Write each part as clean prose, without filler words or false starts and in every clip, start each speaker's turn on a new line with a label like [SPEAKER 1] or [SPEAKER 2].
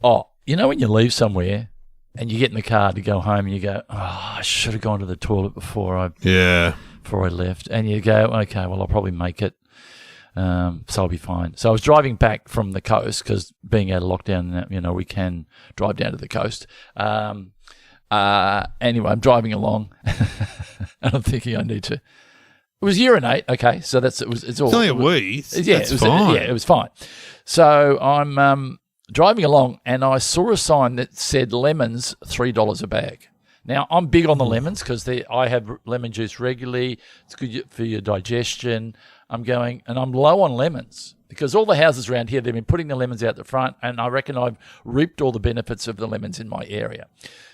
[SPEAKER 1] Oh, you know when you leave somewhere and you get in the car to go home and you go, I should have gone to the toilet before I left. And you go, okay, well, I'll probably make it. So I'll be fine. So I was driving back from the coast because being out of lockdown, we can drive down to the coast. Anyway, I'm driving along and I'm thinking I need to. It was urinate, okay. So it's all. It's
[SPEAKER 2] only a wee.
[SPEAKER 1] Yeah, it was fine. It was fine. So I'm driving along and I saw a sign that said lemons $3 a bag. Now I'm big on the lemons because I have lemon juice regularly. It's good for your digestion. I'm low on lemons because all the houses around here, they've been putting the lemons out the front, and I reckon I've reaped all the benefits of the lemons in my area.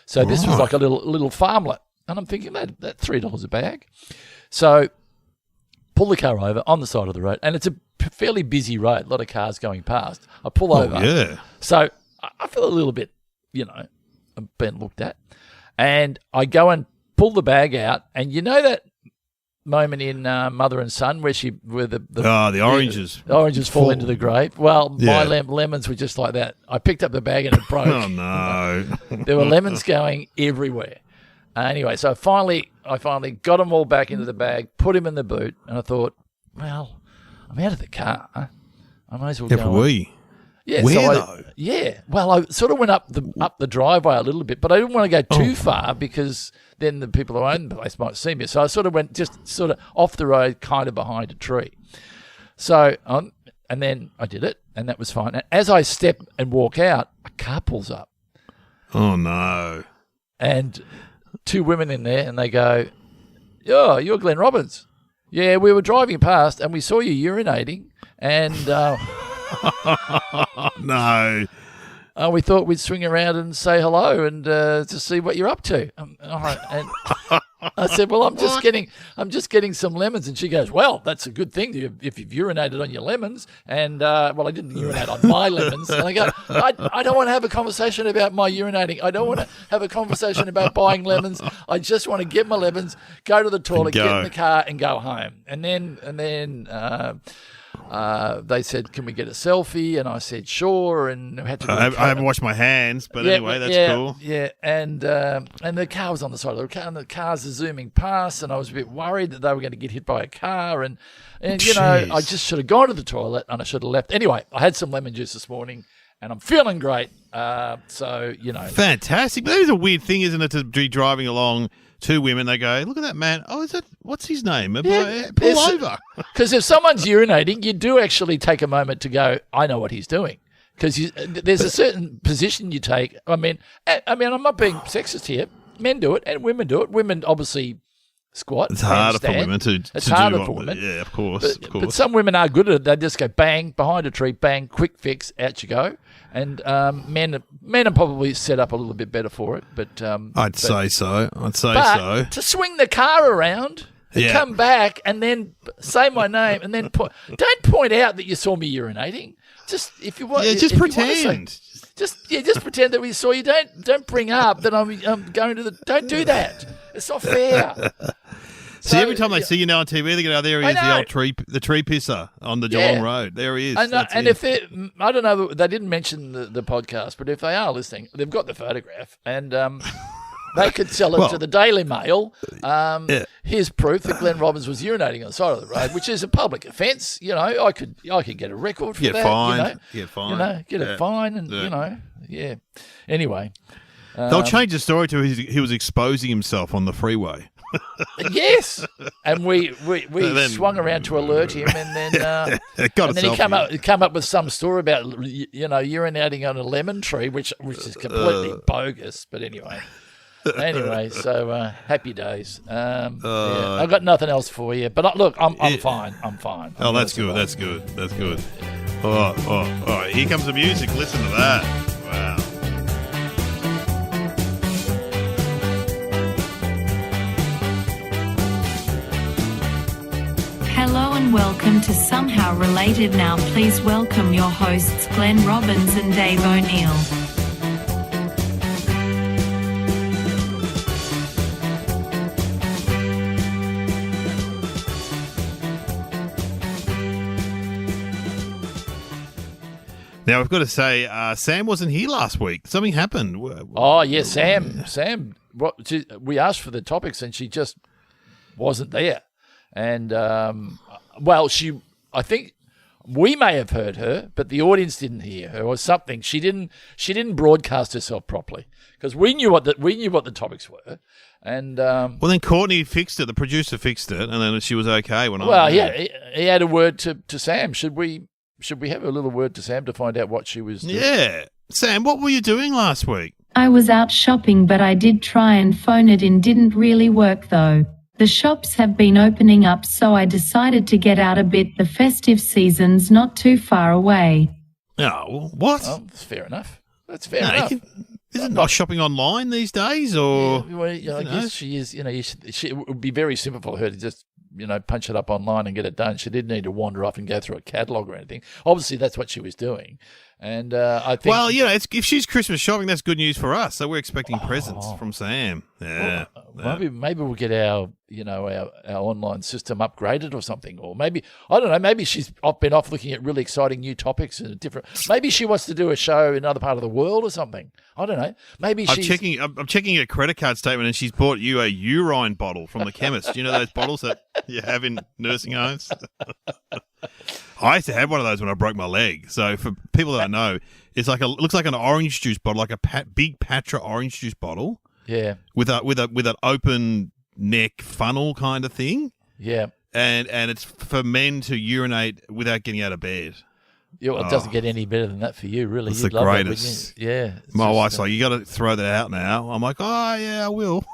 [SPEAKER 1] So this was like a little farmlet, and I'm thinking that $3 a bag. So pull the car over on the side of the road, and it's a fairly busy road, a lot of cars going past. I pull over.
[SPEAKER 2] Yeah.
[SPEAKER 1] So I feel a little bit, I'm being looked at, and I go and pull the bag out, and you know that moment in Mother and Son where the
[SPEAKER 2] oranges.
[SPEAKER 1] The oranges fall into the grape. Well, my lemons were just like that. I picked up the bag and it broke.
[SPEAKER 2] Oh no!
[SPEAKER 1] There were lemons going everywhere. Anyway, so I finally got them all back into the bag, put them in the boot, and I thought, well, I'm out of the car. I might as well go. Yeah,
[SPEAKER 2] where though?
[SPEAKER 1] Yeah, well, I sort of went up the driveway a little bit, but I didn't want to go too far because then the people who own the place might see me. So I sort of went just sort of off the road, kind of behind a tree. So and then I did it, and that was fine. And as I step and walk out, a car pulls up.
[SPEAKER 2] Oh no!
[SPEAKER 1] And two women in there, and they go, "Oh, you're Glenn Robbins." Yeah, we were driving past, and we saw you urinating, and.
[SPEAKER 2] No.
[SPEAKER 1] We thought we'd swing around and say hello and to see what you're up to. And I said, well, I'm just getting some lemons. And she goes, well, that's a good thing if you've urinated on your lemons. And I didn't urinate on my lemons. And I go, I don't want to have a conversation about my urinating. I don't want to have a conversation about buying lemons. I just want to get my lemons, go to the toilet, get in the car, and go home. And then. They said, can we get a selfie? And I said, sure. And I
[SPEAKER 2] haven't washed my hands, but anyway, that's cool.
[SPEAKER 1] Yeah, and the car was on the side of the car, and the cars are zooming past, and I was a bit worried that they were going to get hit by a car. And I just should have gone to the toilet, and I should have left. Anyway, I had some lemon juice this morning, and I'm feeling great.
[SPEAKER 2] Fantastic. But that is a weird thing, isn't it, to be driving along. Two women, they go, look at that man. Oh, what's his name? Pull over.
[SPEAKER 1] Because if someone's urinating, you do actually take a moment to go, I know what he's doing. Because there's a certain position you take. I mean, I'm not being sexist here. Men do it and women do it. Women obviously squat.
[SPEAKER 2] It's harder for women to
[SPEAKER 1] harder for women.
[SPEAKER 2] Yeah, of course.
[SPEAKER 1] But some women are good at it. They just go bang, behind a tree, bang, quick fix, out you go. And men are probably set up a little bit better for it. But
[SPEAKER 2] I'd say so.
[SPEAKER 1] But to swing the car around and come back and then say my name and then don't point out that you saw me urinating. Just if you want,
[SPEAKER 2] just pretend.
[SPEAKER 1] Just pretend that we saw you. Don't bring up that I'm going to the. Don't do that. It's not fair.
[SPEAKER 2] See, every time they see you now on TV, they go, oh, there he is, the old tree pisser on the Geelong Road. There he is.
[SPEAKER 1] I know. And if I don't know, they didn't mention the podcast, but if they are listening, they've got the photograph, and they could sell it to the Daily Mail. Here's proof that Glenn Robbins was urinating on the side of the road, which is a public offence. I could get a record for that.
[SPEAKER 2] Get fined.
[SPEAKER 1] Get a fine, and Anyway,
[SPEAKER 2] they'll change the story to he was exposing himself on the freeway.
[SPEAKER 1] Yes, and we swung around to alert him, and then he come up with some story about urinating on a lemon tree, which is completely bogus. But anyway, so happy days. I've got nothing else for you, but look, I'm fine. I'm fine.
[SPEAKER 2] Oh, that's good. That's good. Oh! Here comes the music. Listen to that. Wow.
[SPEAKER 3] Hello and welcome to Somehow Related. Now please welcome your hosts Glenn Robbins and Dave O'Neill.
[SPEAKER 2] Now, I've got to say, Sam wasn't here last week. Something happened.
[SPEAKER 1] Oh, yeah, Sam. We asked for the topics and she just wasn't there. And, I think we may have heard her, but the audience didn't hear her or something. She didn't broadcast herself properly because we knew what the topics were. And
[SPEAKER 2] well, then Courtney fixed it. The producer fixed it, and then she was okay when
[SPEAKER 1] he had a word to Sam. Should we have a little word to Sam to find out what she was doing?
[SPEAKER 2] Yeah. Sam, what were you doing last week?
[SPEAKER 3] I was out shopping, but I did try and phone it in. Didn't really work though. The shops have been opening up, so I decided to get out a bit. The festive season's not too far away.
[SPEAKER 2] Oh, what?
[SPEAKER 1] Oh, that's fair enough. That's fair enough.
[SPEAKER 2] Isn't not shopping online these days, or?
[SPEAKER 1] Yeah, well, I guess she is. It would be very simple for her to just punch it up online and get it done. She didn't need to wander off and go through a catalogue or anything. Obviously, that's what she was doing. And I think,
[SPEAKER 2] well, if she's Christmas shopping, that's good news for us. So we're expecting presents from Sam. Yeah,
[SPEAKER 1] maybe we'll get our online system upgraded or something, or maybe I don't know. Maybe she's been off looking at really exciting new topics and different. Maybe she wants to do a show in another part of the world or something. I don't know. Maybe
[SPEAKER 2] I'm checking a credit card statement, and she's bought you a urine bottle from the chemist. Do you know those bottles that you have in nursing homes? I used to have one of those when I broke my leg. So for people that don't know, it's looks like an orange juice bottle, like a big Patra orange juice bottle.
[SPEAKER 1] Yeah.
[SPEAKER 2] With an open neck funnel kind of thing.
[SPEAKER 1] Yeah.
[SPEAKER 2] And it's for men to urinate without getting out of bed.
[SPEAKER 1] Yeah, well, it doesn't get any better than that for you, really.
[SPEAKER 2] It's
[SPEAKER 1] You'd
[SPEAKER 2] the
[SPEAKER 1] love
[SPEAKER 2] greatest.
[SPEAKER 1] That, yeah.
[SPEAKER 2] My wife's like, you got to throw that out now. I'm like, oh, yeah, I will.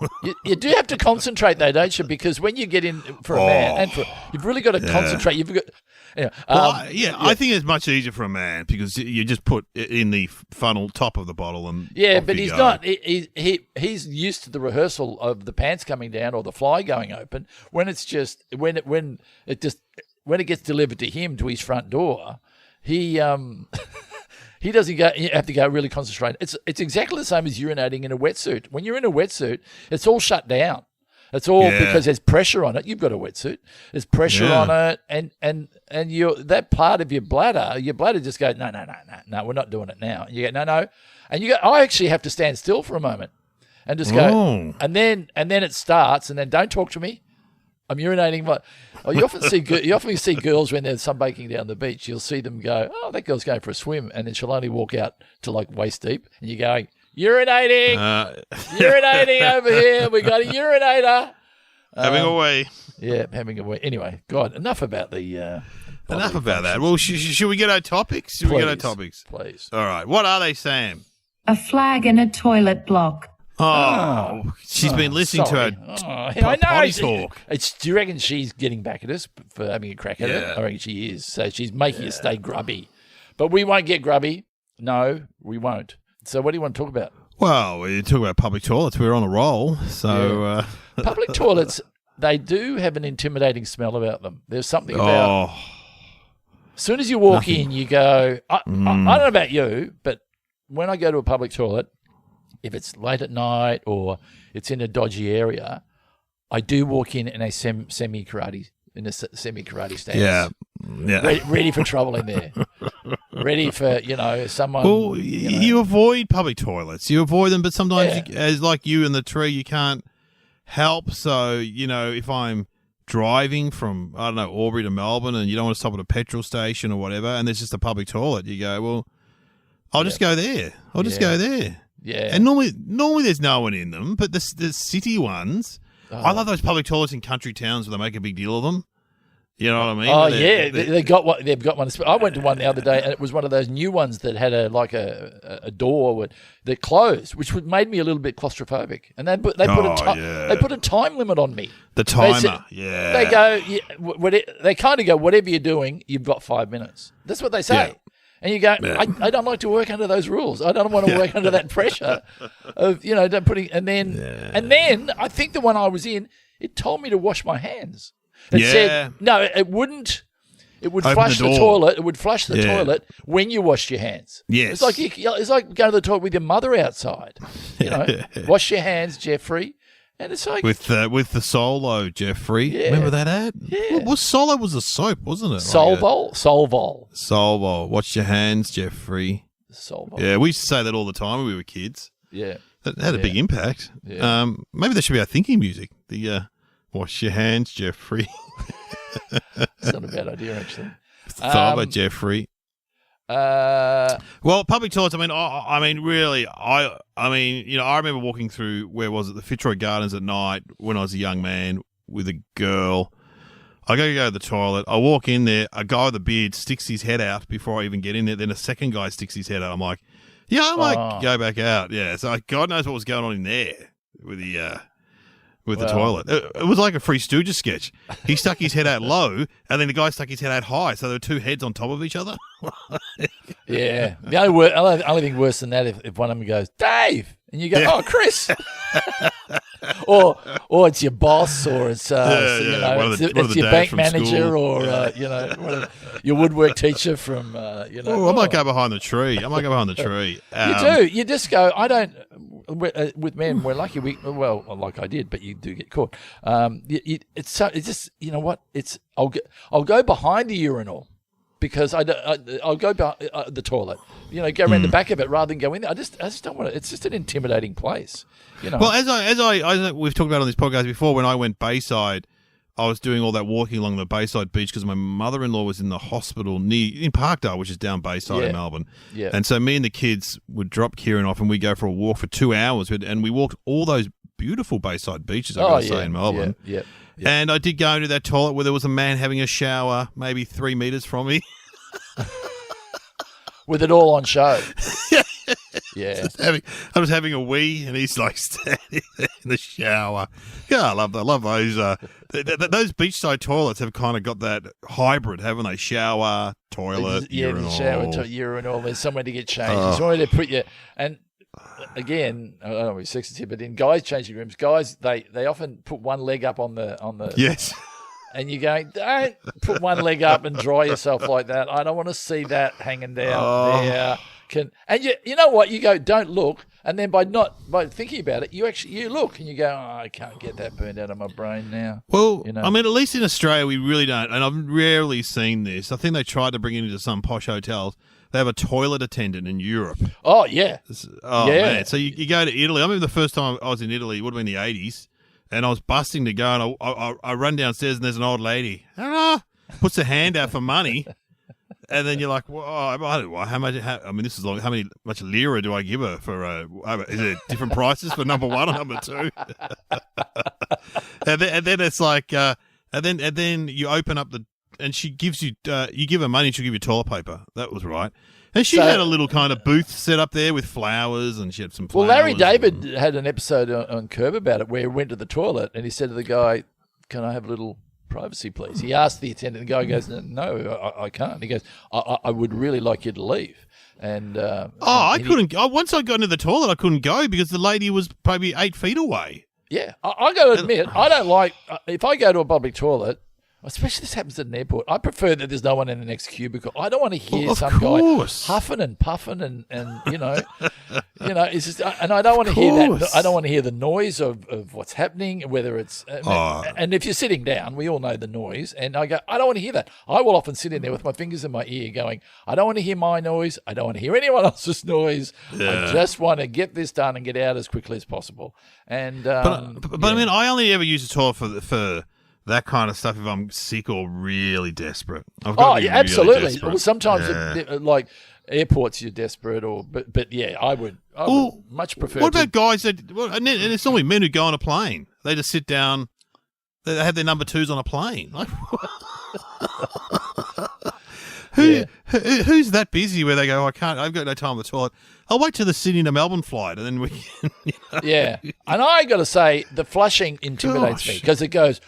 [SPEAKER 1] You do have to concentrate, though, don't you? Because when you get in for a man, you've really got to concentrate. You've got,
[SPEAKER 2] I think it's much easier for a man because you just put it in the funnel top of the bottle and
[SPEAKER 1] but he's not. He's used to the rehearsal of the pants coming down or the fly going open. When it's just when it gets delivered to him to his front door. He doesn't have to go really concentrate. It's exactly the same as urinating in a wetsuit. When you're in a wetsuit, it's all shut down. It's all because there's pressure on it. You've got a wetsuit. There's pressure on it, and that part of your bladder just goes, no, we're not doing it now. And you go, no, and you go, I actually have to stand still for a moment and just go, and then it starts, and then don't talk to me. I'm urinating. You often see girls when they're sunbaking down the beach. You'll see them go, oh, that girl's going for a swim, and then she'll only walk out to like waist deep, and you're going, urinating over here. We got a urinator.
[SPEAKER 2] Having a wee.
[SPEAKER 1] Yeah, having a wee. Anyway, God, enough about the.
[SPEAKER 2] Enough about that. Well, should we get our topics?
[SPEAKER 1] Please.
[SPEAKER 2] All right. What are they, Sam?
[SPEAKER 3] A flag and a toilet block.
[SPEAKER 2] Oh, she's been listening to her potty talk.
[SPEAKER 1] Do you reckon she's getting back at us for having a crack at it? I reckon she is. So she's making us stay grubby. But we won't get grubby. No, we won't. So what do you want to talk about?
[SPEAKER 2] Well, we talk about public toilets. We're on a roll. So
[SPEAKER 1] public toilets, they do have an intimidating smell about them. There's something about... As soon as you walk in, you go... I don't know about you, but when I go to a public toilet, if it's late at night or it's in a dodgy area, I do walk in a semi-karate stance. Yeah. Ready for trouble in there. Ready for, someone.
[SPEAKER 2] Well, you avoid public toilets. You avoid them, but sometimes, as like you and the tree, you can't help. So, if I'm driving from, I don't know, Albury to Melbourne and you don't want to stop at a petrol station or whatever, and there's just a public toilet, you go, well, I'll just go there. I'll just go there.
[SPEAKER 1] Yeah.
[SPEAKER 2] And normally there's no one in them, but the city ones, I love those public toilets in country towns where they make a big deal of them. You know what I mean?
[SPEAKER 1] Oh, they've got one. I went to one the other day, and it was one of those new ones that had a door that closed, which made me a little bit claustrophobic. And they put a time limit on me.
[SPEAKER 2] The timer,
[SPEAKER 1] They go, they kind of go, whatever you're doing, you've got 5 minutes. That's what they say. Yeah. And you go, I don't like to work under those rules. I don't want to work under that pressure of, putting, and then I think the one I was in, it told me to wash my hands. It said, no, it wouldn't. It would flush the toilet. It would flush the toilet when you washed your hands.
[SPEAKER 2] Yes.
[SPEAKER 1] It's like going to the toilet with your mother outside. Wash your hands, Jeffrey. And it's like
[SPEAKER 2] with the Solo, Jeffrey.
[SPEAKER 1] Yeah.
[SPEAKER 2] Remember that ad?
[SPEAKER 1] Yeah.
[SPEAKER 2] Well, Solo was a soap, wasn't it?
[SPEAKER 1] Solvol.
[SPEAKER 2] Solvo. Watch your hands, Jeffrey.
[SPEAKER 1] Solvol.
[SPEAKER 2] Yeah, we used to say that all the time when we were kids.
[SPEAKER 1] Yeah.
[SPEAKER 2] That had a big impact.
[SPEAKER 1] Yeah.
[SPEAKER 2] Maybe that should be our thinking music. The wash your hands, Jeffrey.
[SPEAKER 1] It's not a bad idea, actually.
[SPEAKER 2] Father, Jeffrey. Well, public toilets. I mean, really. I mean, I remember walking through where was it, the Fitzroy Gardens at night when I was a young man with a girl. I go to the toilet. I walk in there. A guy with a beard sticks his head out before I even get in there. Then a second guy sticks his head out. I'm like, yeah, I might go back out. Yeah. So God knows what was going on in there with the toilet. It was like a Three Stooges sketch. He stuck his head out low, and then the guy stuck his head out high, so there were two heads on top of each other.
[SPEAKER 1] Yeah. The only thing worse than that if one of them goes, Dave, and you go, oh, Chris. or it's your boss, or it's it's your bank manager, or your woodwork teacher from
[SPEAKER 2] I might go behind the tree.
[SPEAKER 1] You do. You just go. I don't. With men, we're lucky. Like I did, but you do get caught. It's just what it's. I'll go behind the urinal. Because I'll go behind the toilet, go around the back of it rather than go in there. I just don't want to. It's just an intimidating place,
[SPEAKER 2] Well, as we've talked about on this podcast before, when I went Bayside, I was doing all that walking along the Bayside beach because my mother-in-law was in the hospital in Parkdale, which is down Bayside in Melbourne. Yeah. And so me and the kids would drop Kieran off and we'd go for a walk for 2 hours, and we walked all those beautiful Bayside beaches. I say in Melbourne.
[SPEAKER 1] Yeah.
[SPEAKER 2] Yep. And I did go into that toilet where there was a man having a shower maybe 3 meters from me.
[SPEAKER 1] With it all on show. Yeah.
[SPEAKER 2] I was having a wee and he's like standing there in the shower. Yeah, I love that. I love those. Those beachside toilets have kind of got that hybrid, haven't they? Shower, toilet, urinal.
[SPEAKER 1] Shower, urinal. There's somewhere to get changed. Somewhere to put you. And again, I don't know if sex is here, but in guys' changing rooms, they often put one leg up on the
[SPEAKER 2] yes.
[SPEAKER 1] And you're going, don't put one leg up and dry yourself like that. I don't want to see that hanging down there. And you know what? You go, don't look. And then by thinking about it, you look and you go, I can't get that burned out of my brain now.
[SPEAKER 2] Well, I mean, at least in Australia, we really don't. And I've rarely seen this. I think they tried to bring it into some posh hotels. They have a toilet attendant in Europe.
[SPEAKER 1] Oh, yeah.
[SPEAKER 2] Man. So you go to Italy. I remember the first time I was in Italy, it would have been the 80s. And I was busting to go, and I run downstairs, and there's an old lady. Puts her hand out for money, and then you're like, well, how much? This is long. How much lira do I give her for? Is it different prices for number one or number two? and then it's like, and then you open up and she gives you, you give her money, and she'll give you toilet paper. That was right. And she had a little kind of booth set up there with flowers, and she had some flowers.
[SPEAKER 1] Well, Larry David had an episode on Curb about it where he went to the toilet and he said to the guy, can I have a little privacy, please? He asked the attendant. The guy goes, no, I can't. He goes, I would really like you to leave. And
[SPEAKER 2] I couldn't. Once I got into the toilet, I couldn't go because the lady was probably 8 feet away.
[SPEAKER 1] Yeah, I got to admit, I don't like, if I go to a public toilet, especially this happens at an airport, I prefer that there's no one in the next cubicle. I don't want to hear some guy huffing and puffing and it's just, and I don't want to hear that. I don't want to hear the noise of what's happening, whether it's and if you're sitting down, we all know the noise. And I go, I don't want to hear that. I will often sit in there with my fingers in my ear, going, I don't want to hear my noise. I don't want to hear anyone else's noise. Yeah. I just want to get this done and get out as quickly as possible. And
[SPEAKER 2] but I mean, I only ever use the toilet for that kind of stuff if I'm sick or really desperate.
[SPEAKER 1] Absolutely.
[SPEAKER 2] Desperate.
[SPEAKER 1] Well, sometimes, like airports, you're desperate, but yeah, I would much prefer.
[SPEAKER 2] What about guys and it's normally men who go on a plane. They just sit down. They have their number twos on a plane. Like, who's that busy where they go, I've got no time on the toilet. I'll wait till the Sydney to Melbourne flight and then we can,
[SPEAKER 1] Yeah. And I got to say, the flushing intimidates me because it goes,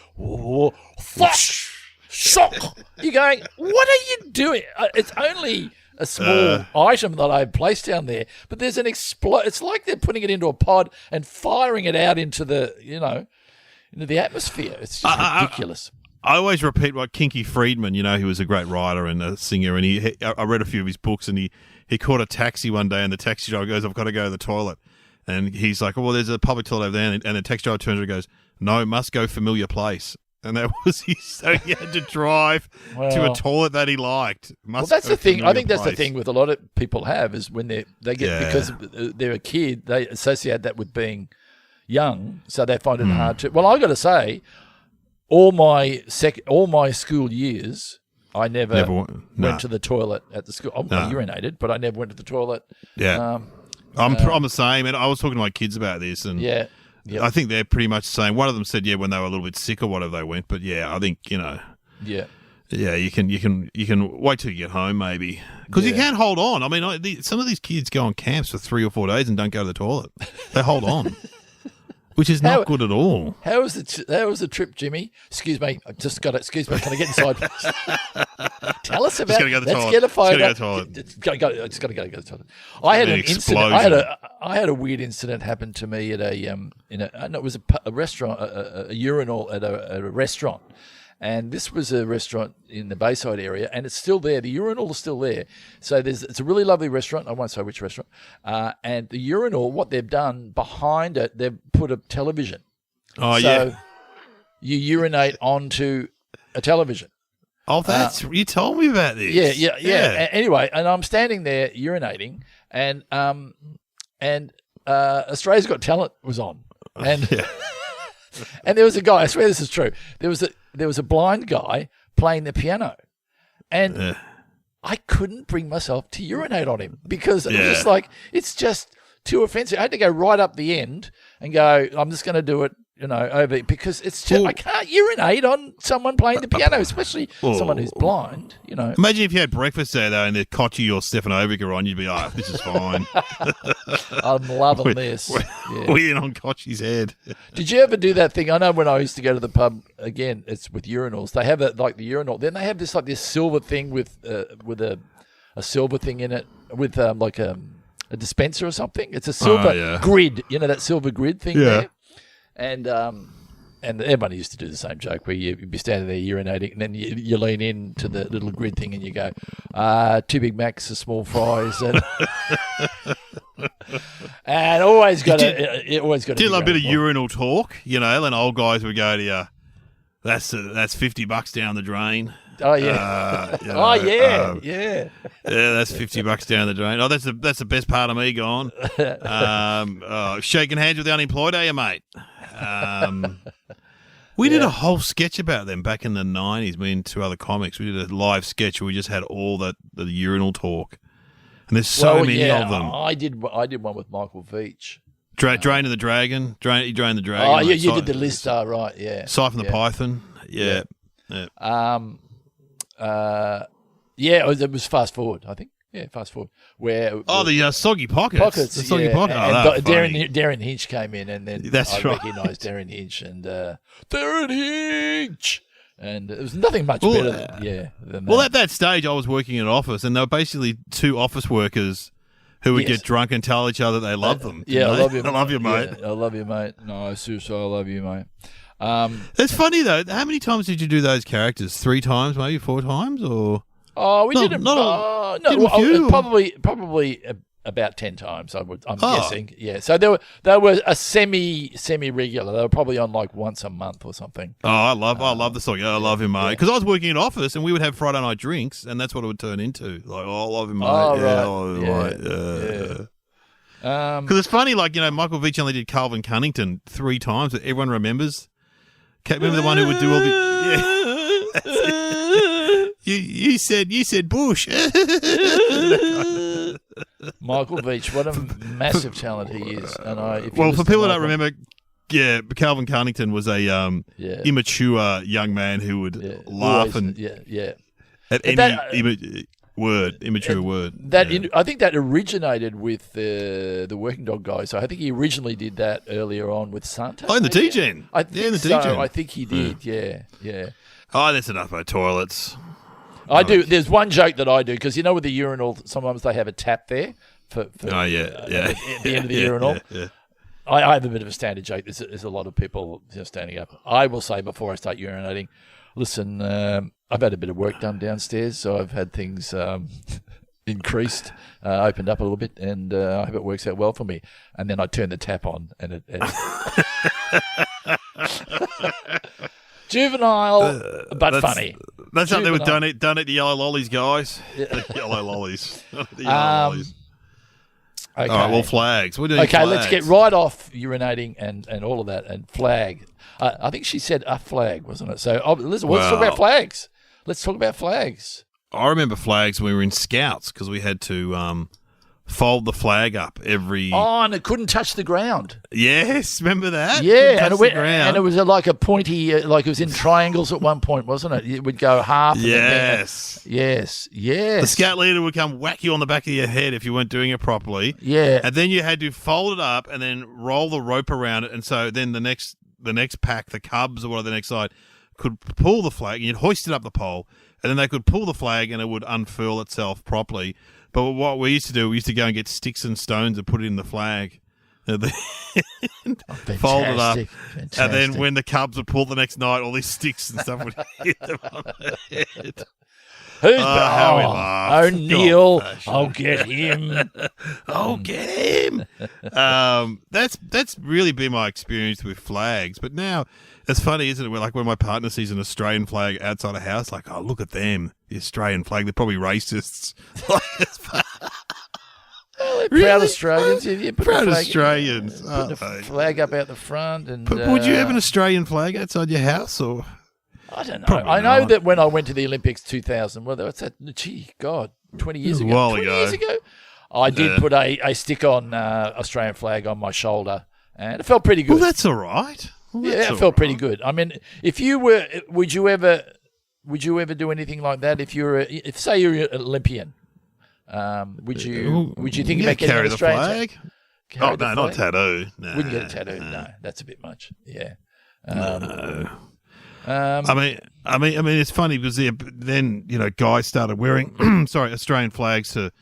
[SPEAKER 1] flush, shock. You're going, what are you doing? It's only a small item that I've placed down there, but there's an it's like they're putting it into a pod and firing it out into the, into the atmosphere. It's just ridiculous.
[SPEAKER 2] I always repeat what Kinky Friedman, he was a great writer and a singer, and I read a few of his books, and he caught a taxi one day, and the taxi driver goes, I've got to go to the toilet. And he's like, well, there's a public toilet over there. And the taxi driver turns around and goes, no, must go familiar place. And that was so he had to drive to a toilet that he liked.
[SPEAKER 1] Well, that's the thing. I think that's the thing with a lot of people have is when they get because they're a kid, they associate that with being young, so they find it hard to. Well, I got to say, all my school years, I never went to the toilet at the school. I urinated, but I never went to the toilet.
[SPEAKER 2] Yeah, I'm the same, and I was talking to my kids about this, and
[SPEAKER 1] Yep.
[SPEAKER 2] I think they're pretty much the same. One of them said, when they were a little bit sick or whatever they went. But I think you can wait till you get home maybe because you can't hold on. I mean, some of these kids go on camps for 3 or 4 days and don't go to the toilet. They hold on, which is not good at all.
[SPEAKER 1] How was the trip, Jimmy? Excuse me, I just got it. Excuse me, can I get inside? Tell us about. Let's get a photo. Just got to go to the toilet. I had an incident. I had a weird incident happen to me at it was a restaurant, a urinal at a restaurant, and this was a restaurant in the Bayside area, and it's still there. The urinal is still there. So it's a really lovely restaurant. I won't say which restaurant. And the urinal, what they've done behind it, they've put a television.
[SPEAKER 2] Oh,
[SPEAKER 1] so you urinate onto a television.
[SPEAKER 2] Oh, you told me about this.
[SPEAKER 1] Yeah. Anyway, and I'm standing there urinating, and Australia's Got Talent was on, and and there was a guy. I swear this is true. There was a blind guy playing the piano, and I couldn't bring myself to urinate on him because it was just like it's just too offensive. I had to go right up the end and go. I'm just going to do it. Over because it's just, I can't urinate on someone playing the piano, especially someone who's blind.
[SPEAKER 2] Imagine if you had breakfast there though, and the Kochi or Stefanovic are on, you'd be like, "This is fine."
[SPEAKER 1] I'm loving this.
[SPEAKER 2] We're in on Kochi's head.
[SPEAKER 1] Did you ever do that thing? I know when I used to go to the pub. Again, it's with urinals. They have like the urinal. Then they have this silver thing with a silver thing in it with like a dispenser or something. It's a silver grid. That silver grid thing there. And everybody used to do the same joke where you'd be standing there urinating and then you lean into the little grid thing and you go, 2 Big Macs, a small fries, and always got to.
[SPEAKER 2] Did a bit of urinal talk, and old guys would go to you. That's $50 down the drain.
[SPEAKER 1] Oh yeah. Yeah,
[SPEAKER 2] that's $50 down the drain. Oh, that's the best part of me gone. Shaking hands with the unemployed, are you, mate? We did a whole sketch about them back in the 90s. Me and 2 other comics. We did a live sketch where we just had all the urinal talk, and there's so many of them.
[SPEAKER 1] I did one with Michael Veach.
[SPEAKER 2] Drain of the Dragon. He drained the dragon.
[SPEAKER 1] Oh, you did the list, right? Yeah.
[SPEAKER 2] Siphon the Python. Yeah.
[SPEAKER 1] It was Fast Forward, I think. Yeah, Fast Forward.
[SPEAKER 2] The Soggy Pockets. The Soggy Pockets.
[SPEAKER 1] And Darren Hinch came in, and then I recognised Darren Hinch and Darren Hinch. And it was nothing much better than that.
[SPEAKER 2] Well, at that stage, I was working in an office, and they were basically 2 office workers who would get drunk and tell each other they love them.
[SPEAKER 1] I love you.
[SPEAKER 2] I love you, mate.
[SPEAKER 1] Yeah, I love you, mate. No, seriously, I love you, mate.
[SPEAKER 2] It's funny though. How many times did you do those characters? 3 times, maybe 4 times, or?
[SPEAKER 1] Oh, we did them. Probably about 10 times. I'm guessing. Yeah. So they were a semi regular. They were probably on like once a month or something.
[SPEAKER 2] Oh, I love the song. I love him, mate. Because I was working in an office and we would have Friday night drinks, and that's what it would turn into. Like, I love him, mate. Because it's funny, like Michael Veach only did Calvin Cunnington 3 times, but everyone remembers. Remember the one who would do all the? Yeah. You said Bush.
[SPEAKER 1] Michael Veach, what a massive talent he is. And
[SPEAKER 2] for people who don't remember, Calvin Cunnington was a immature young man who would laugh at any immature word.
[SPEAKER 1] I think that originated with the Working Dog guy. So I think he originally did that earlier on with Santa.
[SPEAKER 2] Oh, in the D-Gen.
[SPEAKER 1] I think so. I think he did. Yeah.
[SPEAKER 2] Oh, that's enough about toilets.
[SPEAKER 1] I do. There's one joke that I do because with the urinal, sometimes they have a tap there for at the end of the urinal. Yeah. I have a bit of a standard joke. There's a lot of people standing up. I will say before I start urinating, listen, I've had a bit of work done downstairs, so I've had things increased, opened up a little bit, and I hope it works out well for me. And then I turn the tap on, and it juvenile, but funny.
[SPEAKER 2] That's something with
[SPEAKER 1] Juvenile.
[SPEAKER 2] don't eat the yellow lollies, guys. Yellow lollies. The yellow lollies.
[SPEAKER 1] Okay.
[SPEAKER 2] All right, well, flags. We're doing
[SPEAKER 1] Okay,
[SPEAKER 2] flags.
[SPEAKER 1] let's get right off urinating and all of that, and flag. I think she said a flag, wasn't it? So let's talk about flags. Let's talk about flags.
[SPEAKER 2] I remember flags when we were in Scouts because we had to fold the flag up every...
[SPEAKER 1] Oh, and it couldn't touch the ground.
[SPEAKER 2] Yes, remember that?
[SPEAKER 1] Yeah, and
[SPEAKER 2] Couldn't
[SPEAKER 1] it was like a pointy, like it was in triangles at one point, wasn't it? It would go half. And
[SPEAKER 2] Yes.
[SPEAKER 1] Yes.
[SPEAKER 2] The scout leader would come whack you on the back of your head if you weren't doing it properly.
[SPEAKER 1] Yeah.
[SPEAKER 2] And then you had to fold it up and then roll the rope around it. And so then the next pack, the Cubs or whatever the next side, could pull the flag and you'd hoist it up the pole. And then they could pull the flag and it would unfurl itself properly. But what we used to do, we used to go and get sticks and stones and put it in the flag. And then fold it up.
[SPEAKER 1] Fantastic.
[SPEAKER 2] And then when the Cubs would pull the next night, all these sticks and stuff would hit them on the head.
[SPEAKER 1] Who's
[SPEAKER 2] how we laughed.
[SPEAKER 1] O'Neill?
[SPEAKER 2] God,
[SPEAKER 1] I'll get him.
[SPEAKER 2] Oh, get him! That's really been my experience with flags. But now it's funny, isn't it? Like when my partner sees an Australian flag outside a house, like, oh, look at them, the Australian flag. They're probably racists.
[SPEAKER 1] Proud Australians. You put
[SPEAKER 2] Proud
[SPEAKER 1] a flag,
[SPEAKER 2] Australians.
[SPEAKER 1] Put a flag up out the front. And
[SPEAKER 2] But would you have an Australian flag outside your house, or?
[SPEAKER 1] I don't know.
[SPEAKER 2] Probably
[SPEAKER 1] I know
[SPEAKER 2] not.
[SPEAKER 1] that when I went to the Olympics 2000, well, that's that. Gee, God, 20 years
[SPEAKER 2] It was a
[SPEAKER 1] ago.
[SPEAKER 2] while
[SPEAKER 1] 20
[SPEAKER 2] ago.
[SPEAKER 1] years ago, I did put a stick on Australian flag on my shoulder, and it felt pretty good.
[SPEAKER 2] Well, that's all right.
[SPEAKER 1] Yeah, it felt pretty good. I mean, if you were, would you ever do anything like that? If if say you're an Olympian, would you think about getting
[SPEAKER 2] carry
[SPEAKER 1] an
[SPEAKER 2] the
[SPEAKER 1] Australian
[SPEAKER 2] flag?
[SPEAKER 1] carry
[SPEAKER 2] Oh
[SPEAKER 1] the
[SPEAKER 2] no, not
[SPEAKER 1] flag?
[SPEAKER 2] tattoo. No,
[SPEAKER 1] Wouldn't get a tattoo. No, that's a bit much. Yeah.
[SPEAKER 2] No. I mean, it's funny because then guys started wearing Australian flags to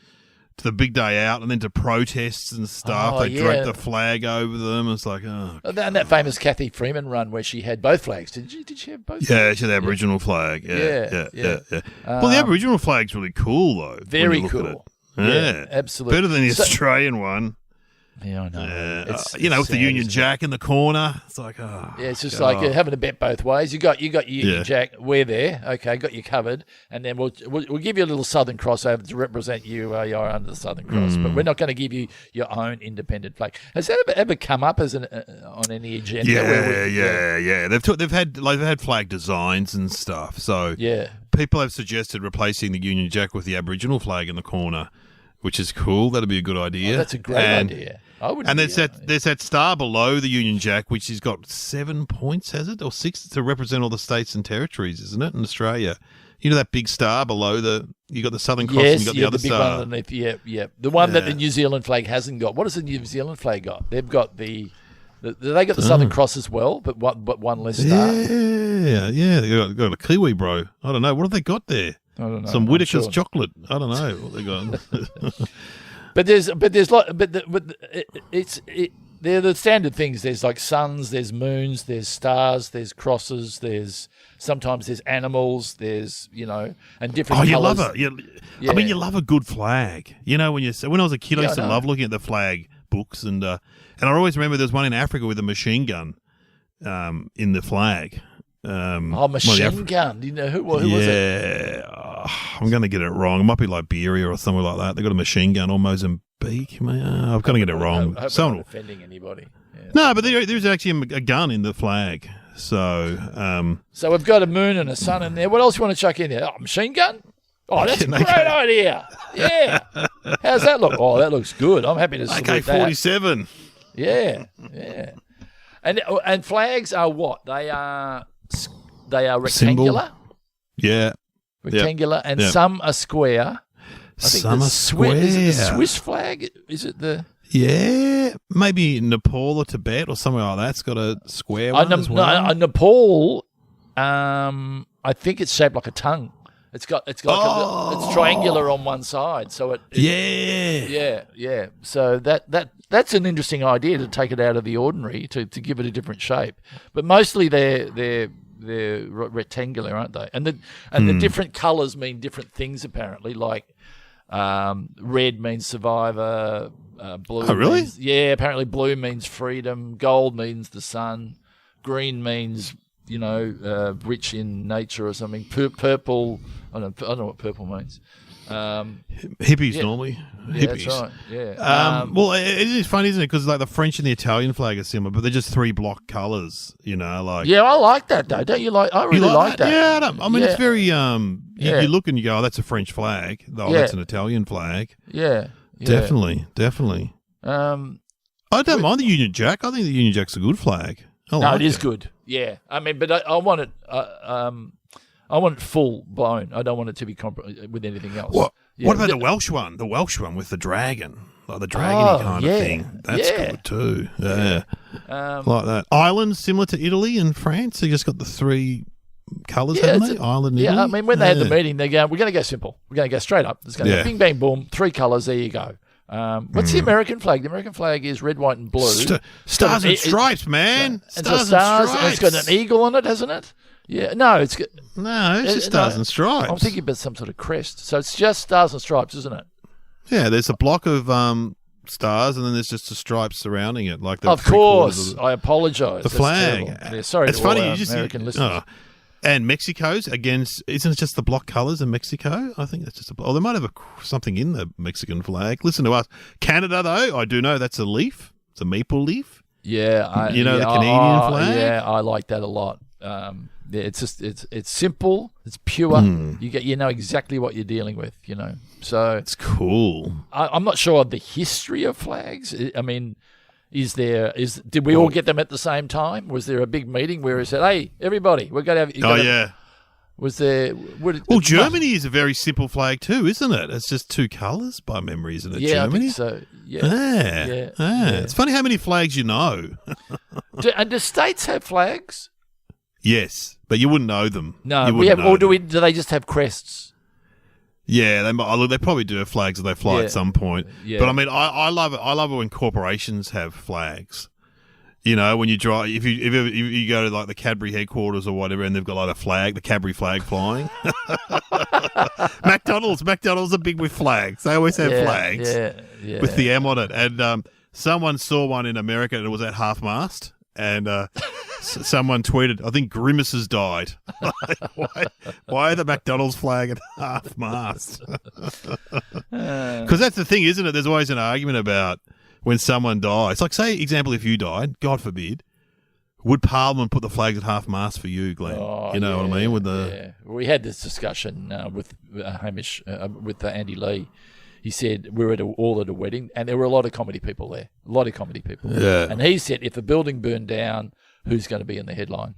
[SPEAKER 2] the big day out, and then to protests and stuff.
[SPEAKER 1] Oh,
[SPEAKER 2] they
[SPEAKER 1] yeah.
[SPEAKER 2] draped the flag over them. It's like, oh,
[SPEAKER 1] And that famous Kathy Freeman run where she had both flags. Did she have both?
[SPEAKER 2] yeah, she had the Aboriginal flag. Yeah.
[SPEAKER 1] Yeah.
[SPEAKER 2] Well, the Aboriginal flag's really cool though. when
[SPEAKER 1] Very
[SPEAKER 2] you look at
[SPEAKER 1] cool.
[SPEAKER 2] it. Yeah,
[SPEAKER 1] absolutely.
[SPEAKER 2] better than the Australian one.
[SPEAKER 1] Yeah, I know. It's
[SPEAKER 2] with the
[SPEAKER 1] sad,
[SPEAKER 2] Union
[SPEAKER 1] isn't it?
[SPEAKER 2] Jack in the corner. It's like, oh,
[SPEAKER 1] Yeah, it's just
[SPEAKER 2] God.
[SPEAKER 1] like having a bet both ways. You got your Union
[SPEAKER 2] Yeah.
[SPEAKER 1] Jack. We're there. Okay, got you covered. And then we'll give you a little Southern Cross over to represent you. You're under the Southern Cross, but we're not going to give you your own independent flag. Has that ever come up as on any agenda?
[SPEAKER 2] Yeah. They've had flag designs and stuff. So
[SPEAKER 1] Yeah.
[SPEAKER 2] people have suggested replacing the Union Jack with the Aboriginal flag in the corner, which is cool. That'd be a good idea.
[SPEAKER 1] Oh, that's a great idea. I would.
[SPEAKER 2] And there's that star below the Union Jack, which has got 7 points, has it, or 6 to represent all the states and territories, isn't it, in Australia? You know that big star below you got the Southern Cross and you got the other
[SPEAKER 1] the big
[SPEAKER 2] star.
[SPEAKER 1] one underneath. Yeah. The one that the New Zealand flag hasn't got. What does the New Zealand flag got? They've got they got the Southern Cross as well, but one less star.
[SPEAKER 2] Yeah. They got a Kiwi, bro. I don't know. What have they got there?
[SPEAKER 1] I don't know.
[SPEAKER 2] Some
[SPEAKER 1] I'm
[SPEAKER 2] Whittaker's
[SPEAKER 1] sure.
[SPEAKER 2] chocolate. I don't know what they got.
[SPEAKER 1] They're the standard things. There's like suns, there's moons, there's stars, there's crosses, sometimes there's animals, there's and different.
[SPEAKER 2] Oh, you
[SPEAKER 1] colours.
[SPEAKER 2] love it.
[SPEAKER 1] Yeah.
[SPEAKER 2] I mean, you love a good flag. When I was a kid, I used to
[SPEAKER 1] I know.
[SPEAKER 2] love looking at the flag books, and I always remember there was one in Africa with a machine gun in the flag.
[SPEAKER 1] Machine gun. Do you know who was it?
[SPEAKER 2] Yeah, I'm going to get it wrong. It might be Liberia or somewhere like that. They got a machine gun, or Mozambique. I'm going to get it wrong.
[SPEAKER 1] I hope I'm
[SPEAKER 2] Someone,
[SPEAKER 1] not offending anybody. Yeah.
[SPEAKER 2] no, but there's actually a gun in the flag. So,
[SPEAKER 1] So we've got a moon and a sun in there. What else you want to chuck in there? Oh, machine gun? Oh, that's a great idea. Yeah. How's that look? Oh, that looks good. I'm happy to salute that.
[SPEAKER 2] AK-47.
[SPEAKER 1] Yeah. And flags are what? They are rectangular.
[SPEAKER 2] Yeah.
[SPEAKER 1] Rectangular, and some are square. I think
[SPEAKER 2] Some
[SPEAKER 1] the
[SPEAKER 2] are square.
[SPEAKER 1] Is it the Swiss flag? Is it the?
[SPEAKER 2] Yeah, maybe Nepal or Tibet or somewhere like that's got a square one as well.
[SPEAKER 1] No, Nepal. I think it's shaped like a tongue. It's it's triangular on one side, so yeah. So that's an interesting idea to take it out of the ordinary to give it a different shape. But mostly they're rectangular, aren't they? And the different colours mean different things apparently. Like Red means survivor. Blue.
[SPEAKER 2] Oh, really?
[SPEAKER 1] Apparently blue means freedom. Gold means the sun. Green means rich in nature or something. Purple. I don't know what purple means.
[SPEAKER 2] Hippies normally.
[SPEAKER 1] Yeah,
[SPEAKER 2] Hippies.
[SPEAKER 1] that's right. Yeah.
[SPEAKER 2] Well, it is funny, isn't it? Because like the French and the Italian flag are similar, but they're just 3 block colours. Like
[SPEAKER 1] yeah, I like that though. Don't you like? I really like that.
[SPEAKER 2] Yeah, I don't. I mean, it's very. You look and you go, "Oh, that's a French flag. Oh, that's an Italian flag."
[SPEAKER 1] Yeah.
[SPEAKER 2] Definitely. I don't mind the Union Jack. I think the Union Jack's a good flag.
[SPEAKER 1] It is good. Yeah, I mean, but I want it. I want it full blown. I don't want it to be with anything else.
[SPEAKER 2] What about the Welsh one? The Welsh one with the dragon, like the dragony kind of thing. That's good too. Yeah, like that. Ireland's similar to Italy and France. They just got the 3 colours, haven't they? Ireland, and Italy.
[SPEAKER 1] I mean, when they had the meeting, they go, "We're going to go simple. We're going to go straight up. It's going to bing, bang, boom, 3 colours. There you go." What's the American flag? The American flag is red, white, and blue.
[SPEAKER 2] Stars and stripes, man.
[SPEAKER 1] Stars and stripes. And it's got an eagle on it, hasn't it? Yeah. No, it's
[SPEAKER 2] just stars and stripes.
[SPEAKER 1] I'm thinking about some sort of crest. So it's just stars and stripes, isn't it?
[SPEAKER 2] Yeah, there's a block of stars, and then there's just the stripes surrounding it, like the.
[SPEAKER 1] Of course, I apologise.
[SPEAKER 2] The flag.
[SPEAKER 1] Yeah, sorry,
[SPEAKER 2] it's
[SPEAKER 1] to
[SPEAKER 2] funny.
[SPEAKER 1] all
[SPEAKER 2] You just
[SPEAKER 1] American listeners.
[SPEAKER 2] And Mexico's against, isn't it just the block colours in Mexico? I think that's just they might have something in the Mexican flag. Listen to us. Canada, though, I do know that's a leaf. It's a maple leaf.
[SPEAKER 1] Yeah.
[SPEAKER 2] The Canadian flag?
[SPEAKER 1] Yeah, I like that a lot. It's just it's simple, it's pure. You know exactly what you're dealing with, So
[SPEAKER 2] it's cool.
[SPEAKER 1] I'm not sure of the history of flags. I mean, did we all get them at the same time? Was there a big meeting where he said, "Hey, everybody, we're going to have"?
[SPEAKER 2] Yeah.
[SPEAKER 1] Was there?
[SPEAKER 2] Germany is a very simple flag too, isn't it? It's just 2 colours by memory, isn't it?
[SPEAKER 1] Yeah,
[SPEAKER 2] Germany?
[SPEAKER 1] I think so. Yeah.
[SPEAKER 2] It's funny how many flags you know.
[SPEAKER 1] And do states have flags?
[SPEAKER 2] Yes, but you wouldn't know them.
[SPEAKER 1] No, we have. Or do they just have crests?
[SPEAKER 2] Yeah, they probably do have flags that they fly at some point.
[SPEAKER 1] Yeah.
[SPEAKER 2] But I mean, I love it. I love it when corporations have flags. When you drive, if you go to like the Cadbury headquarters or whatever, and they've got like the Cadbury flag flying. McDonald's are big with flags. They always have flags with the M on it. And someone saw one in America, and it was at half mast. And someone tweeted, I think Grimace has died. Why the McDonald's flag at half mast? Because that's the thing, isn't it? There's always an argument about when someone dies. Like, say, example, if you died, God forbid, would Parliament put the flags at half mast for you, Glenn? You know what I mean?
[SPEAKER 1] We had this discussion with Hamish, with Andy Lee. He said we were all at a wedding, and there were a lot of comedy people there.
[SPEAKER 2] Yeah.
[SPEAKER 1] And he said, if the building burned down, who's going to be in the headline?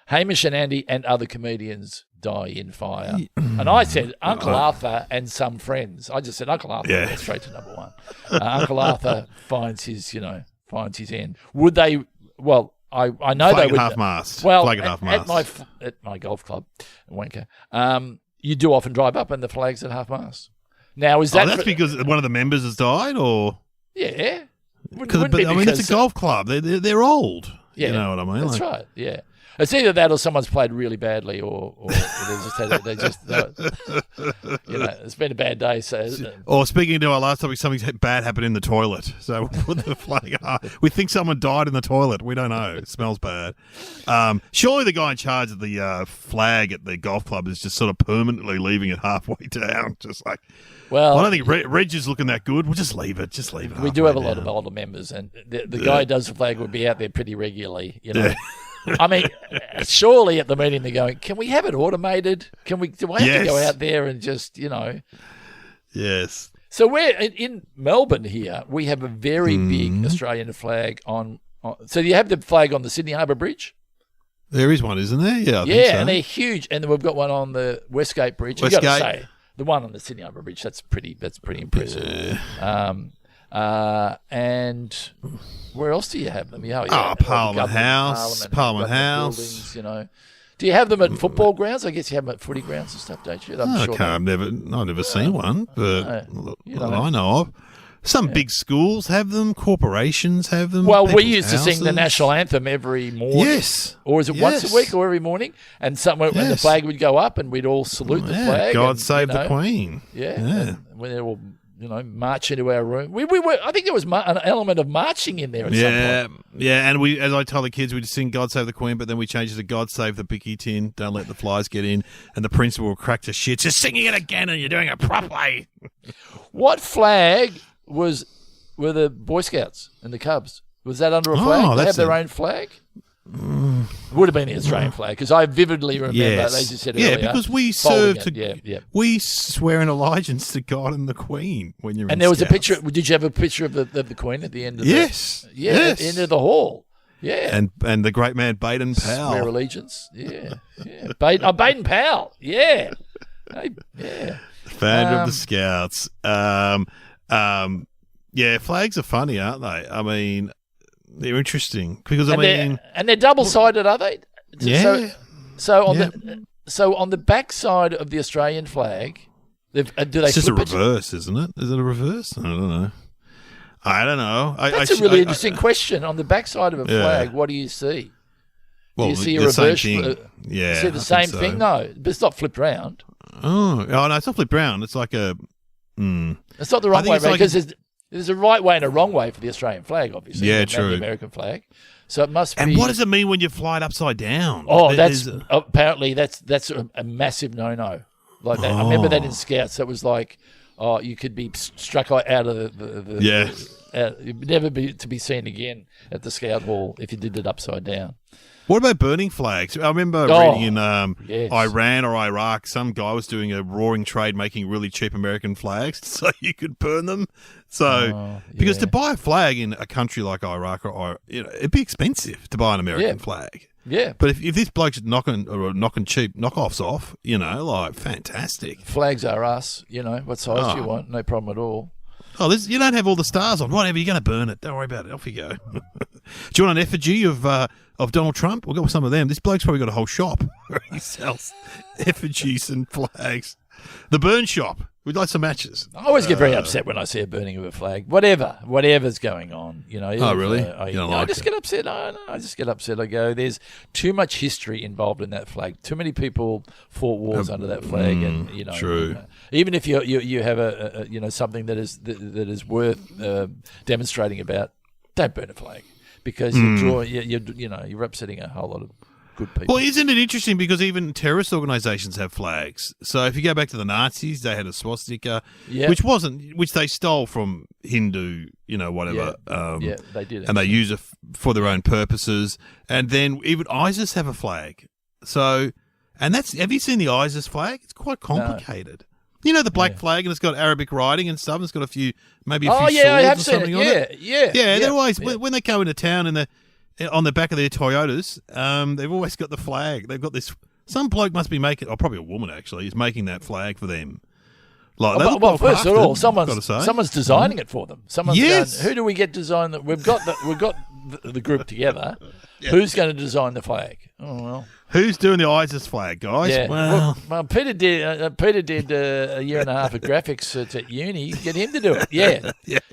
[SPEAKER 1] Hamish and Andy and other comedians die in fire. And I said, Uncle Arthur and some friends. I just said, Uncle Arthur went straight to number 1. Uncle Arthur finds his end. Would they? Well, I know
[SPEAKER 2] flag
[SPEAKER 1] they would.
[SPEAKER 2] Half mast.
[SPEAKER 1] Well,
[SPEAKER 2] flag at half mast.
[SPEAKER 1] At my golf club, wanker. You do often drive up, and the flag's at half mast. Now, is that?
[SPEAKER 2] That's because one of the members has died, or
[SPEAKER 1] yeah?
[SPEAKER 2] It's a golf club. They're old.
[SPEAKER 1] Yeah,
[SPEAKER 2] you know what I mean.
[SPEAKER 1] That's right. Yeah, it's either that or someone's played really badly, or they just it's been a bad day. So,
[SPEAKER 2] or speaking to our last topic, something bad happened in the toilet. So we put the flag up. We think someone died in the toilet. We don't know. It smells bad. Surely the guy in charge of the flag at the golf club is just sort of permanently leaving it halfway down, just like. Well, I don't think Reg is looking that good. We'll just leave it.
[SPEAKER 1] We do have a lot of older members, and the guy who does the flag would be out there pretty regularly. I mean, surely at the meeting they're going, can we have it automated? Do I have to go out there and just,
[SPEAKER 2] Yes.
[SPEAKER 1] So we're in Melbourne here. We have a very big Australian flag on. So you have the flag on the Sydney Harbour Bridge?
[SPEAKER 2] There is one, isn't there? Yeah, I think so.
[SPEAKER 1] And they're huge. And then we've got one on the Westgate Bridge. You've got to say, the one on the Sydney Harbour Bridge, that's pretty impressive. Yeah. And where else do you have them?
[SPEAKER 2] Parliament House.
[SPEAKER 1] Buildings, Do you have them at football grounds? I guess you have them at footy grounds and stuff, don't you?
[SPEAKER 2] I've never seen one, but I know of. Some big schools have them. Corporations have them.
[SPEAKER 1] Well, we
[SPEAKER 2] people's
[SPEAKER 1] used to sing the
[SPEAKER 2] houses.
[SPEAKER 1] national anthem every morning.
[SPEAKER 2] Yes.
[SPEAKER 1] Or is it once
[SPEAKER 2] Yes.
[SPEAKER 1] a week or every morning? And when the
[SPEAKER 2] Yes.
[SPEAKER 1] flag would go up and we'd all salute the flag.
[SPEAKER 2] God
[SPEAKER 1] and,
[SPEAKER 2] save
[SPEAKER 1] you know,
[SPEAKER 2] the Queen.
[SPEAKER 1] Yeah.
[SPEAKER 2] Yeah.
[SPEAKER 1] And when they all, march into our room. We were, I think there was an element of marching in there at some point.
[SPEAKER 2] Yeah, and we, as I tell the kids, we'd sing "God Save the Queen," but then we changed it to "God Save the Bicky Tin." Don't let the flies get in. And the principal will crack to shit. Just singing it again, and you're doing it properly.
[SPEAKER 1] What flag were the Boy Scouts and the Cubs? Was that under a flag? Did they have their own flag? It would have been the Australian flag because I vividly remember, as you said earlier.
[SPEAKER 2] Yeah, because we
[SPEAKER 1] folding
[SPEAKER 2] serve
[SPEAKER 1] it.
[SPEAKER 2] to. We swear in allegiance to God and the Queen when you're.
[SPEAKER 1] And there was a picture. Did you have a picture of the Queen at the end of
[SPEAKER 2] Yes.
[SPEAKER 1] at the end of the hall. Yeah.
[SPEAKER 2] And the great man Baden Powell.
[SPEAKER 1] Swear allegiance. Yeah. Baden Powell. Yeah. Yeah.
[SPEAKER 2] Founder of the Scouts. Yeah, flags are funny, aren't they? I mean, they're interesting because
[SPEAKER 1] they're double-sided, are they?
[SPEAKER 2] Yeah.
[SPEAKER 1] So on the back side of the Australian flag, do they?
[SPEAKER 2] It's just a
[SPEAKER 1] flip it?
[SPEAKER 2] reverse, isn't it? Is it a reverse? I don't know.
[SPEAKER 1] That's a really interesting question. On the back side of a flag, what do you see?
[SPEAKER 2] Well,
[SPEAKER 1] do you see a
[SPEAKER 2] the
[SPEAKER 1] reverse?
[SPEAKER 2] same thing. Yeah,
[SPEAKER 1] see the same thing? No, but it's not flipped round.
[SPEAKER 2] Oh no, it's not flipped round. It's like a.
[SPEAKER 1] It's not the wrong way round because there's a right way and a wrong way for the Australian flag, obviously.
[SPEAKER 2] Yeah,
[SPEAKER 1] and
[SPEAKER 2] true.
[SPEAKER 1] the American flag. So it must be.
[SPEAKER 2] And what does it mean when you fly it upside down?
[SPEAKER 1] Oh, apparently that's a massive no-no. Like that. I remember that in Scouts. That was like, you could be struck out of the you'd never be to be seen again at the Scout Hall if you did it upside down.
[SPEAKER 2] What about burning flags? I remember reading in Iran or Iraq, some guy was doing a roaring trade making really cheap American flags so you could burn them. So, because to buy a flag in a country like Iraq, or it'd be expensive to buy an American flag.
[SPEAKER 1] Yeah.
[SPEAKER 2] But if this bloke's knocking cheap knockoffs off, like fantastic.
[SPEAKER 1] Flags are us, what size do you want? No problem at all.
[SPEAKER 2] Oh, you don't have all the stars on. Whatever, you're going to burn it. Don't worry about it. Off you go. Do you want an effigy of Donald Trump? We'll go with some of them. This bloke's probably got a whole shop where he sells effigies and flags. The burn shop. We'd like some matches.
[SPEAKER 1] I always get very upset when I see a burning of a flag. Whatever's going on,
[SPEAKER 2] Oh, really?
[SPEAKER 1] I just get upset. I just get upset. I go, there's too much history involved in that flag. Too many people fought wars under that flag, and
[SPEAKER 2] true.
[SPEAKER 1] Even if you have a something that is worth demonstrating about, don't burn a flag because you're upsetting a whole lot of good people.
[SPEAKER 2] Well, isn't it interesting because even terrorist organisations have flags? So if you go back to the Nazis, they had a swastika, which they stole from Hindu, whatever.
[SPEAKER 1] Yeah, they did,
[SPEAKER 2] and they use it for their own purposes. And then even ISIS have a flag. So, have you seen the ISIS flag? It's quite complicated. The black flag, and it's got Arabic writing and stuff. And it's got a few swords
[SPEAKER 1] I have
[SPEAKER 2] or
[SPEAKER 1] seen
[SPEAKER 2] something
[SPEAKER 1] it.
[SPEAKER 2] on it.
[SPEAKER 1] Yeah.
[SPEAKER 2] They're always when they go into town on the back of their Toyotas, they've always got the flag. They've got this. Some bloke must be making, or probably a woman actually, is making that flag for them. Like,
[SPEAKER 1] first of all, someone's designing it for them. Someone's going, who do we get design that? We've got the group together. Who's going to design the flag? Oh well.
[SPEAKER 2] Who's doing the ISIS flag, guys?
[SPEAKER 1] Yeah.
[SPEAKER 2] Well,
[SPEAKER 1] Peter did a year and a half of graphics at uni. Get him to do it. Yeah.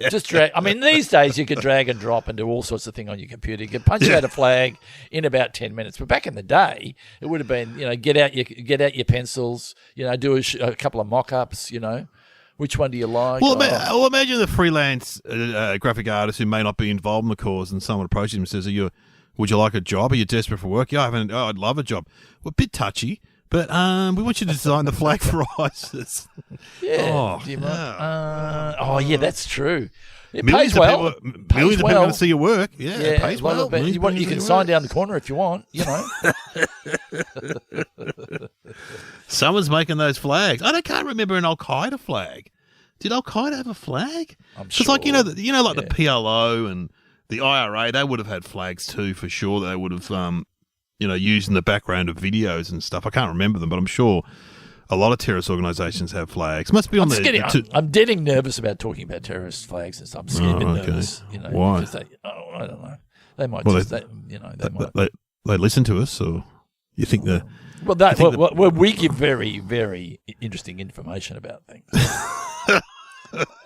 [SPEAKER 1] Just drag. I mean, these days you could drag and drop and do all sorts of things on your computer. You could punch out a flag in about 10 minutes. But back in the day, it would have been, get out your pencils. Do a couple of mock-ups. Which one do you like?
[SPEAKER 2] Well, imagine the freelance graphic artist who may not be involved in the cause, and someone approaches him and says, would you like a job? Are you desperate for work? Yeah, I'd love a job. Well, a bit touchy, but we want you to design the flag for ISIS.
[SPEAKER 1] Yeah. Do you mind? Yeah, that's true. It
[SPEAKER 2] millions
[SPEAKER 1] pays well.
[SPEAKER 2] Millions of people going to see your work. Yeah, it pays well.
[SPEAKER 1] You can sign down the corner if you want,
[SPEAKER 2] Someone's making those flags. I can't remember an Al-Qaeda flag. Did Al-Qaeda have a flag?
[SPEAKER 1] I'm sure.
[SPEAKER 2] Because the PLO and the IRA, they would have had flags too, for sure. They would have, used in the background of videos and stuff. I can't remember them, but I'm sure a lot of terrorist organisations have flags. Must be on
[SPEAKER 1] I'm getting nervous about talking about terrorist flags and stuff. I'm scared a bit nervous.
[SPEAKER 2] Why?
[SPEAKER 1] I don't know. They might
[SPEAKER 2] they listen to us, or you think the?
[SPEAKER 1] We give very, very interesting information about things.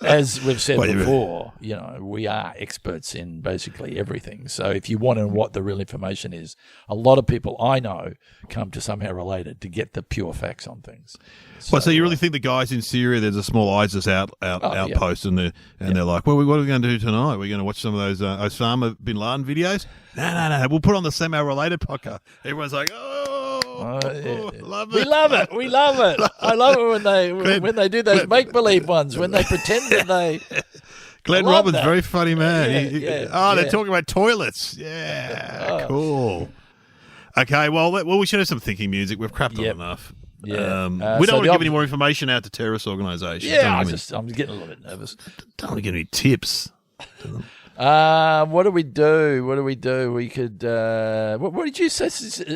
[SPEAKER 1] as we've said before, we are experts in basically everything. So if you want to know what the real information is, a lot of people I know come to Somehow Related to get the pure facts on things.
[SPEAKER 2] So you really think the guys in Syria, there's a small ISIS outpost, and they're like, well, what are we going to do tonight? We're going to watch some of those Osama bin Laden videos? No. We'll put on the Somehow Related podcast. Everyone's like, love it.
[SPEAKER 1] We love it. I love it when they do those make-believe ones, when they pretend that they...
[SPEAKER 2] Glenn Robbins, very funny man.
[SPEAKER 1] They're
[SPEAKER 2] talking about toilets. Yeah, cool. Okay, well, we should have some thinking music. We've crapped on enough.
[SPEAKER 1] Yeah.
[SPEAKER 2] We don't want to give any more information out to terrorist organisations.
[SPEAKER 1] Yeah, I'm getting a little bit nervous.
[SPEAKER 2] Don't want to give any tips.
[SPEAKER 1] What do we do? We could. What did you say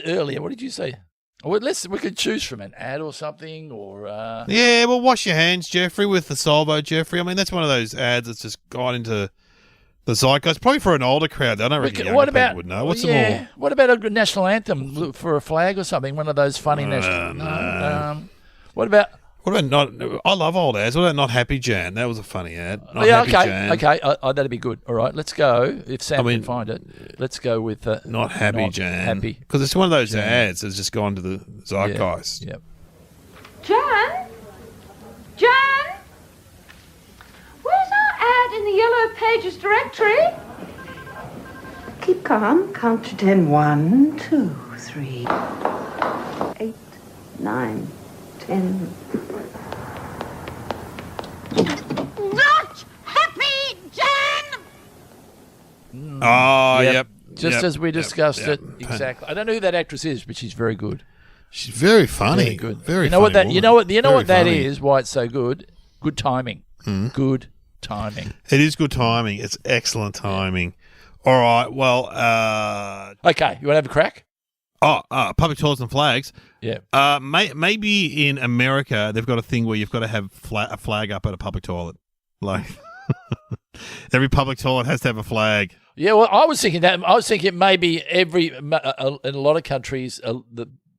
[SPEAKER 1] earlier? What did you say? Well, we could choose from an ad or something, or.
[SPEAKER 2] Yeah, well, wash your hands, Jeffrey, with the Solvo, Jeffrey. I mean, that's one of those ads that's just gone into the zeitgeist, probably for an older crowd. I don't reckon younger people would know. What's more?
[SPEAKER 1] What about a national anthem for a flag or something? One of those funny national. No. What about
[SPEAKER 2] not? I love old ads. What about Not Happy Jan? That was a funny ad.
[SPEAKER 1] Okay. That'd be good. All right, let's go. If Sam can find it, let's go with
[SPEAKER 2] Not Happy Jan.
[SPEAKER 1] Happy,
[SPEAKER 2] because it's one of those ads that's just gone to the zeitgeist.
[SPEAKER 1] Yep.
[SPEAKER 4] Jan, where's our ad in the Yellow Pages directory?
[SPEAKER 5] Keep calm. Count to 10. 1, 2, 3, 8, 9, 10.
[SPEAKER 4] Not Happy Jan!
[SPEAKER 2] Oh, yep.
[SPEAKER 1] Just as we discussed it, exactly. I don't know who that actress is, but she's very good.
[SPEAKER 2] She's very funny.
[SPEAKER 1] Very good.
[SPEAKER 2] Very
[SPEAKER 1] funny.
[SPEAKER 2] Funny.
[SPEAKER 1] You know what that is? Why it's so good? Good timing. Good timing.
[SPEAKER 2] It is good timing. It's excellent timing. All right. Well.
[SPEAKER 1] Okay. You want to have a crack?
[SPEAKER 2] Public toilets and flags.
[SPEAKER 1] Yeah.
[SPEAKER 2] Maybe in America they've got a thing where you've got to have a flag up at a public toilet. Like every public toilet has to have a flag.
[SPEAKER 1] Yeah. Well, I was thinking maybe in a lot of countries,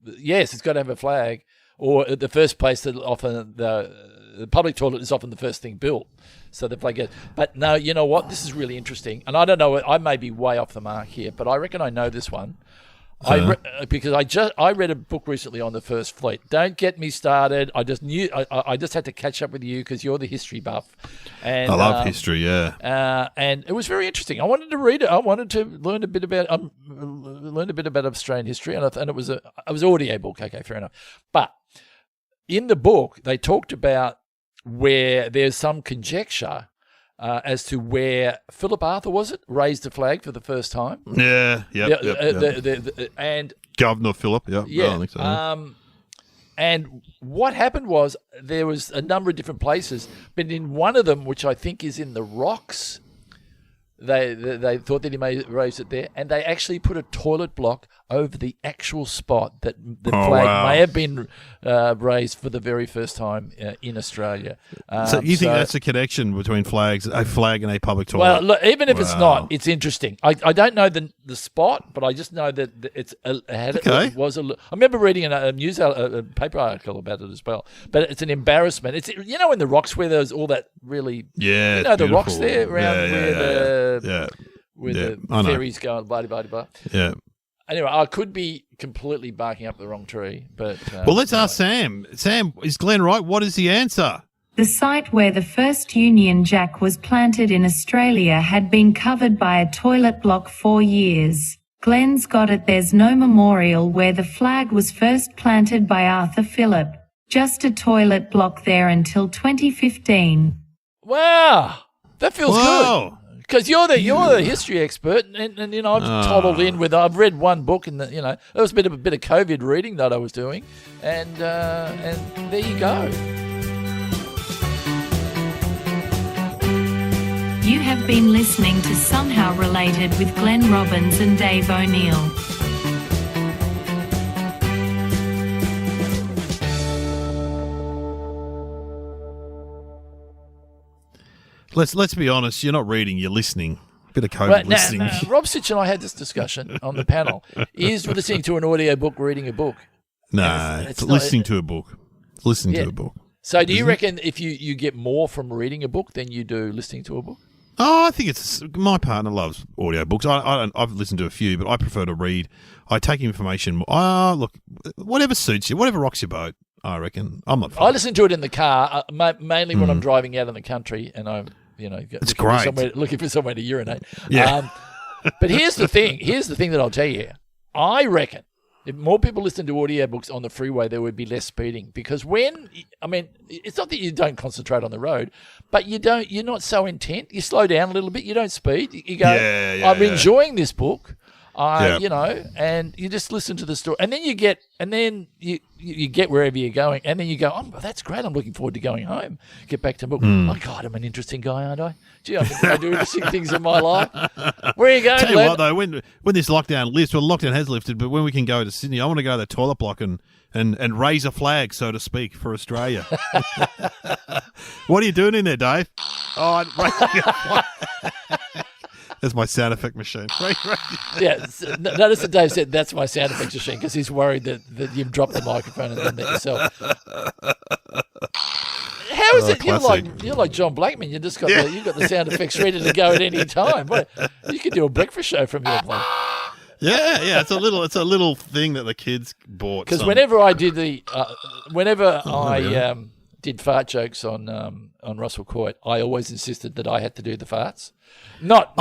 [SPEAKER 1] yes, it's got to have a flag, or at the first place that often the public toilet is often the first thing built. So the flag goes. But no, you know what? This is really interesting, and I don't know. I may be way off the mark here, but I reckon I know this one. Because I read a book recently on the First Fleet. Don't get me started. I just had to catch up with you because you're the history buff. And
[SPEAKER 2] I love history, yeah.
[SPEAKER 1] And it was very interesting. I wanted to read it. I wanted to learn a bit about Australian history, and it was an audio book. Okay, fair enough. But in the book, they talked about where there's some conjecture as to where Philip Arthur, was it, raised the flag for the first time?
[SPEAKER 2] Yeah,
[SPEAKER 1] and
[SPEAKER 2] Governor Philip, I think so.
[SPEAKER 1] And what happened was there was a number of different places, but in one of them, which I think is in the rocks, they thought that he may raise it there, and they actually put a toilet block over the actual spot that the flag may have been raised for the very first time in Australia.
[SPEAKER 2] So you think that's a connection between a flag and a public toilet?
[SPEAKER 1] Well, look, even if it's not, it's interesting. I don't know the spot, but I just know that it was a. I remember reading a news a paper article about it as well. But it's an embarrassment. It's in the rocks where there's all that really the rocks there around where the ferries go and blah blah blah.
[SPEAKER 2] Yeah.
[SPEAKER 1] Anyway, I could be completely barking up the wrong tree, but...
[SPEAKER 2] well, let's ask Sam. Sam, is Glenn right? What is the answer?
[SPEAKER 3] The site where the first Union Jack was planted in Australia had been covered by a toilet block for years. Glenn's got it. There's no memorial where the flag was first planted by Arthur Phillip. Just a toilet block there until 2015.
[SPEAKER 1] Wow! That feels good. Because you're the history expert, and I've toddled in with. I've read one book, and there was a bit of COVID reading that I was doing, and there you go.
[SPEAKER 3] You have been listening to Somehow Related with Glenn Robbins and Dave O'Neill.
[SPEAKER 2] Let's be honest. You're not reading. You're listening. A bit of COVID listening.
[SPEAKER 1] Rob Sitch and I had this discussion on the panel. Is listening to an audio book reading a book?
[SPEAKER 2] No, it's listening to a book. It's listening to a book.
[SPEAKER 1] So do you reckon if you get more from reading a book than you do listening to a book?
[SPEAKER 2] Oh, I think it's my partner loves audiobooks. I've listened to a few, but I prefer to read. I take information. Look, whatever suits you, whatever rocks your boat. I reckon. I'm not.
[SPEAKER 1] I listen to it in the car, mainly when I'm driving out in the country, and I'm
[SPEAKER 2] it's great.
[SPEAKER 1] Looking for somewhere to urinate.
[SPEAKER 2] Yeah.
[SPEAKER 1] But here's the thing. Here's the thing that I'll tell you. I reckon if more people listen to audiobooks on the freeway, there would be less speeding. Because it's not that you don't concentrate on the road, but you're not so intent. You slow down a little bit. You don't speed. You go, I'm enjoying this book. And you just listen to the story, and then you get wherever you're going, and then you go, oh, that's great. I'm looking forward to going home. Get back to book. Oh God, I'm an interesting guy, aren't I? Gee, I do interesting things in my life. Where are you going?
[SPEAKER 2] Tell you what, though, when this lockdown lifts, well, lockdown has lifted, but when we can go to Sydney, I want to go to the toilet block and raise a flag, so to speak, for Australia. What are you doing in there, Dave? Oh, I'm raising a flag. That's my sound effect machine.
[SPEAKER 1] Yeah, notice that Dave said that's my sound effects machine because he's worried that you've dropped the microphone and done that yourself. How is it? You're like John Blackman. You just got you've got the sound effects ready to go at any time. You could do a breakfast show from your place.
[SPEAKER 2] Yeah. It's a little thing that the kids bought.
[SPEAKER 1] Because whenever I did I did fart jokes on Russell Coit, I always insisted that I had to do the farts. Not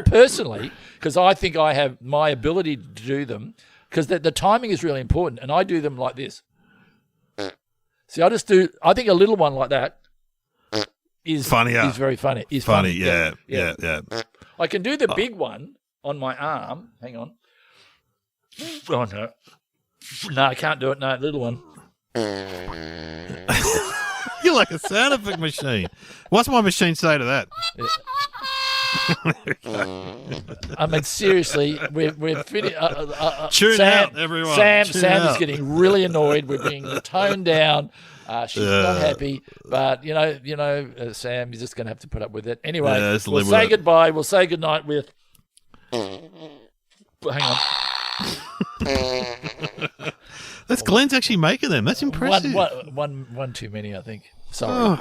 [SPEAKER 1] personally, because I think I have my ability to do them. Because the timing is really important, and I do them like this. See, I think a little one like that is funnier. Is very funny. Is funny.
[SPEAKER 2] Yeah.
[SPEAKER 1] I can do the big one on my arm. Hang on. Oh no, I can't do it. No, little one.
[SPEAKER 2] You're like a sound effect machine. What's my machine say to that?
[SPEAKER 1] Yeah. I mean, seriously, we're finished.
[SPEAKER 2] Tune out, everyone.
[SPEAKER 1] Sam is getting really annoyed. We're being toned down. She's not happy, but Sam, you're just going to have to put up with it. Anyway, we'll say goodbye. We'll say goodnight with. Hang on.
[SPEAKER 2] That's Glenn's actually making them. That's impressive.
[SPEAKER 1] One too many, I think. Sorry.